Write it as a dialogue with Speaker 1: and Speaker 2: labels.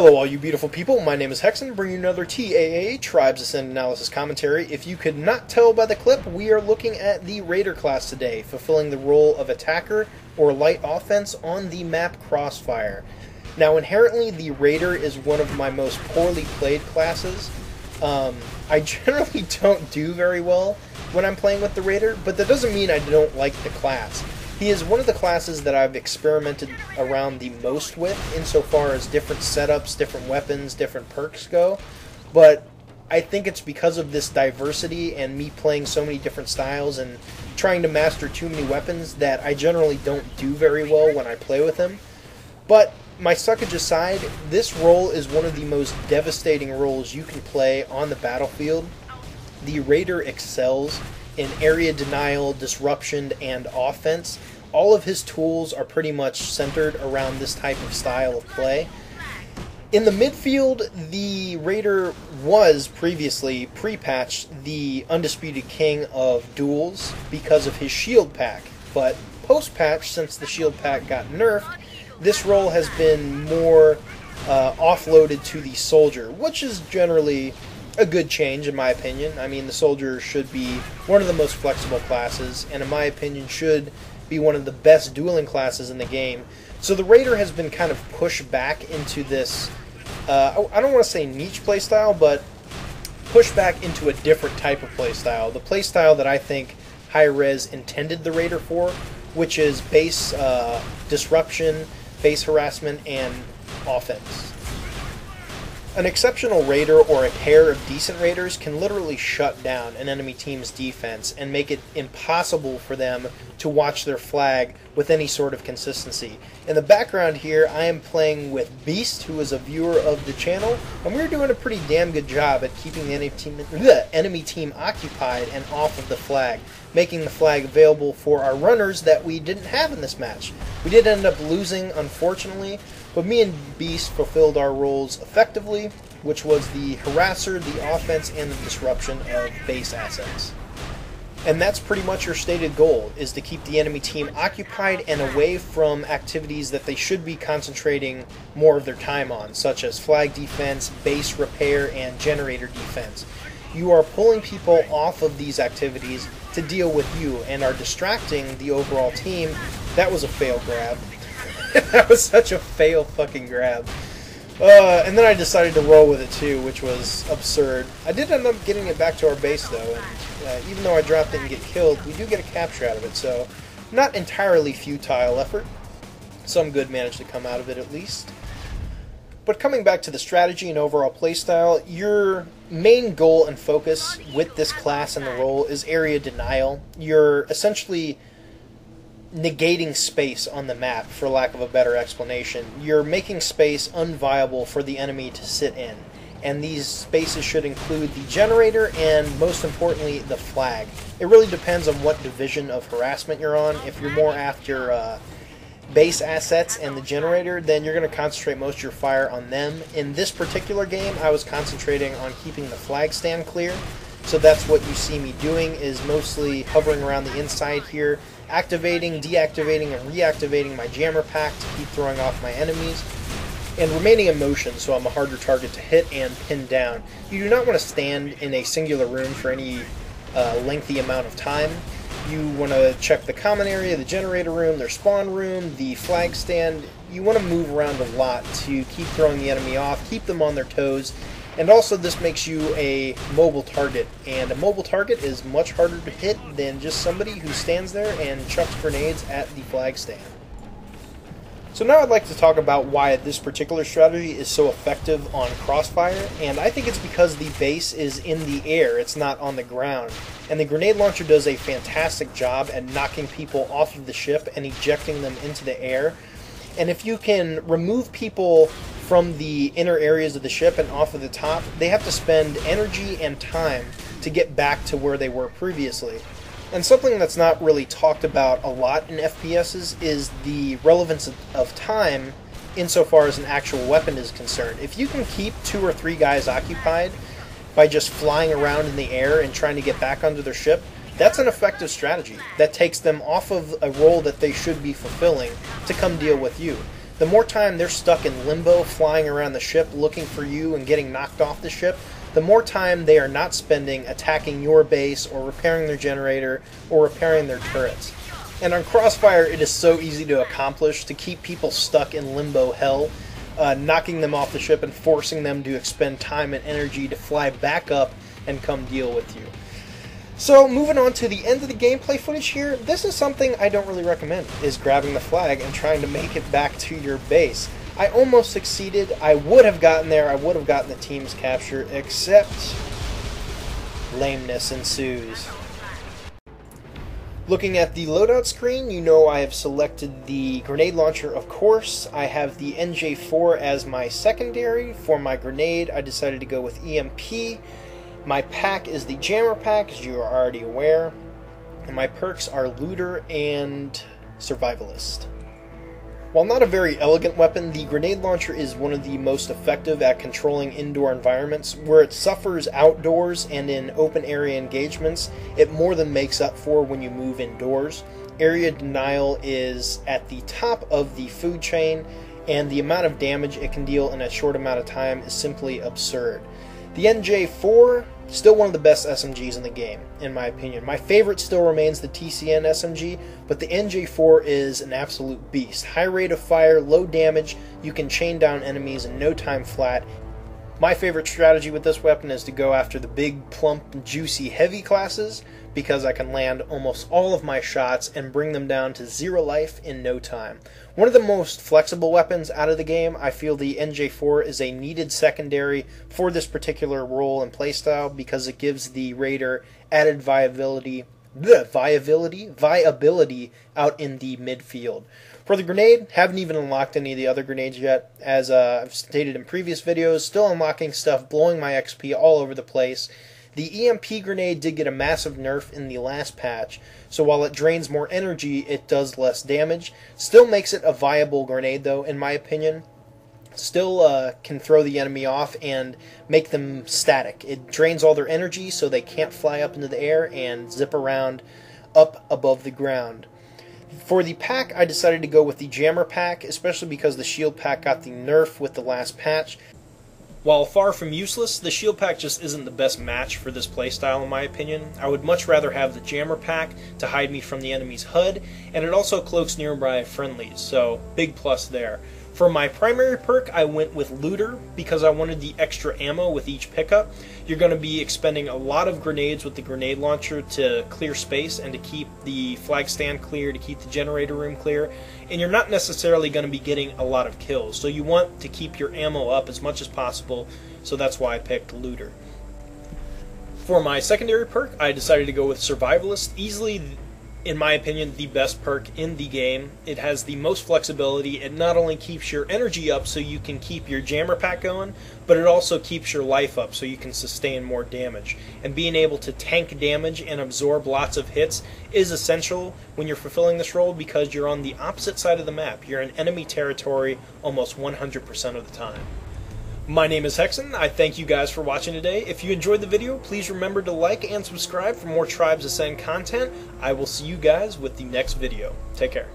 Speaker 1: Hello all you beautiful people, my name is Hexen, bringing you another TAA, Tribes Ascend Analysis Commentary. If you could not tell by the clip, we are looking at the Raider class today, fulfilling the role of attacker or light offense on the map Crossfire. Now inherently, the Raider is one of my most poorly played classes. I generally don't do very well when I'm playing with the Raider, but that doesn't mean I don't like the class. He is one of the classes that I've experimented around the most with insofar as different setups, different weapons, different perks go, but I think it's because of this diversity and me playing so many different styles and trying to master too many weapons that I generally don't do very well when I play with him. But my suckage aside, this role is one of the most devastating roles you can play on the battlefield. The Raider excels in area denial, disruption, and offense. All of his tools are pretty much centered around this type of style of play. In the midfield, the Raider was previously, pre-patched, the undisputed king of duels because of his shield pack. But post-patch, since the shield pack got nerfed, this role has been more offloaded to the soldier, which is generally a good change in my opinion. I mean, the soldier should be one of the most flexible classes, and in my opinion should be one of the best dueling classes in the game. So the Raider has been kind of pushed back into this, I don't want to say niche playstyle, but pushed back into a different type of playstyle. The playstyle that I think Hi-Rez intended the Raider for, which is base disruption, base harassment, and offense. An exceptional Raider or a pair of decent Raiders can literally shut down an enemy team's defense and make it impossible for them to watch their flag with any sort of consistency. In the background here, I am playing with Beast, who is a viewer of the channel, and we're doing a pretty damn good job at keeping the enemy team occupied and off of the flag, making the flag available for our runners that we didn't have in this match. We did end up losing, unfortunately, but me and Beast fulfilled our roles effectively, which was the harasser, the offense, and the disruption of base assets. And that's pretty much your stated goal, is to keep the enemy team occupied and away from activities that they should be concentrating more of their time on, such as flag defense, base repair, and generator defense. You are pulling people off of these activities to deal with you and are distracting the overall team. That was a fail grab. That was such a fail fucking grab. And then I decided to roll with it too, which was absurd. I did end up getting it back to our base though, and even though I dropped it and get killed, we do get a capture out of it, so not entirely futile effort. Some good managed to come out of it at least. But coming back to the strategy and overall playstyle, your main goal and focus with this class and the role is area denial. You're essentially negating space on the map, for lack of a better explanation. You're making space unviable for the enemy to sit in, and these spaces should include the generator and, most importantly, the flag. It really depends on what division of harassment you're on. If you're more after base assets and the generator, then you're going to concentrate most of your fire on them. In this particular game, I was concentrating on keeping the flag stand clear, so that's what you see me doing, is mostly hovering around the inside here, activating, deactivating, and reactivating my jammer pack to keep throwing off my enemies, and remaining in motion so I'm a harder target to hit and pin down. You do not want to stand in a singular room for any lengthy amount of time. You want to check the common area, the generator room, their spawn room, the flag stand. You want to move around a lot to keep throwing the enemy off, keep them on their toes, and also this makes you a mobile target, and a mobile target is much harder to hit than just somebody who stands there and chucks grenades at the flag stand. So now I'd like to talk about why this particular strategy is so effective on Crossfire, and I think it's because the base is in the air, it's not on the ground, and the grenade launcher does a fantastic job at knocking people off of the ship and ejecting them into the air. And if you can remove people from the inner areas of the ship and off of the top, they have to spend energy and time to get back to where they were previously. And something that's not really talked about a lot in FPSs is the relevance of time insofar as an actual weapon is concerned. If you can keep 2 or 3 guys occupied by just flying around in the air and trying to get back onto their ship, that's an effective strategy that takes them off of a role that they should be fulfilling to come deal with you. the more time they're stuck in limbo, flying around the ship, looking for you and getting knocked off the ship, the more time they are not spending attacking your base or repairing their generator or repairing their turrets. And on Crossfire, it is so easy to accomplish to keep people stuck in limbo hell, knocking them off the ship and forcing them to expend time and energy to fly back up and come deal with you. So moving on to the end of the gameplay footage here, this is something I don't really recommend, is grabbing the flag and trying to make it back to your base. I almost succeeded. I would have gotten there. I would have gotten the team's capture, except lameness ensues. Looking at the loadout screen, you know I have selected the grenade launcher, of course. I have the NJ4 as my secondary. For my grenade, I decided to go with EMP. My pack is the Jammer pack, as you are already aware. And my perks are Looter and Survivalist. While not a very elegant weapon, the grenade launcher is one of the most effective at controlling indoor environments. Where it suffers outdoors and in open area engagements, it more than makes up for when you move indoors. Area denial is at the top of the food chain, and the amount of damage it can deal in a short amount of time is simply absurd. The NJ4, still one of the best SMGs in the game, in my opinion. My favorite still remains the TCN SMG, but the NJ4 is an absolute beast. High rate of fire, low damage, you can chain down enemies in no time flat. My favorite strategy with this weapon is to go after the big, plump, juicy, heavy classes, because I can land almost all of my shots and bring them down to 0 life in no time. One of the most flexible weapons out of the game, I feel the NJ4 is a needed secondary for this particular role and playstyle because it gives the Raider added viability out in the midfield. For the grenade, haven't even unlocked any of the other grenades yet. As I've stated in previous videos, still unlocking stuff, blowing my XP all over the place. The EMP grenade did get a massive nerf in the last patch, so while it drains more energy, it does less damage. Still makes it a viable grenade though, in my opinion. Still can throw the enemy off and make them static. It drains all their energy so they can't fly up into the air and zip around up above the ground. For the pack, I decided to go with the Jammer pack, especially because the Shield pack got the nerf with the last patch. While far from useless, the Shield pack just isn't the best match for this playstyle in my opinion. I would much rather have the Jammer pack to hide me from the enemy's HUD, and it also cloaks nearby friendlies, so big plus there. For my primary perk, I went with Looter because I wanted the extra ammo with each pickup. You're going to be expending a lot of grenades with the grenade launcher to clear space and to keep the flag stand clear, to keep the generator room clear, and you're not necessarily going to be getting a lot of kills. So you want to keep your ammo up as much as possible, so that's why I picked Looter. For my secondary perk, I decided to go with Survivalist. Easily, in my opinion, the best perk in the game. It has the most flexibility. It not only keeps your energy up so you can keep your Jammer pack going, but it also keeps your life up so you can sustain more damage. And being able to tank damage and absorb lots of hits is essential when you're fulfilling this role because you're on the opposite side of the map. You're in enemy territory almost 100% of the time. My name is Hexen. I thank you guys for watching today. If you enjoyed the video, please remember to like and subscribe for more Tribes Ascend content. I will see you guys with the next video. Take care.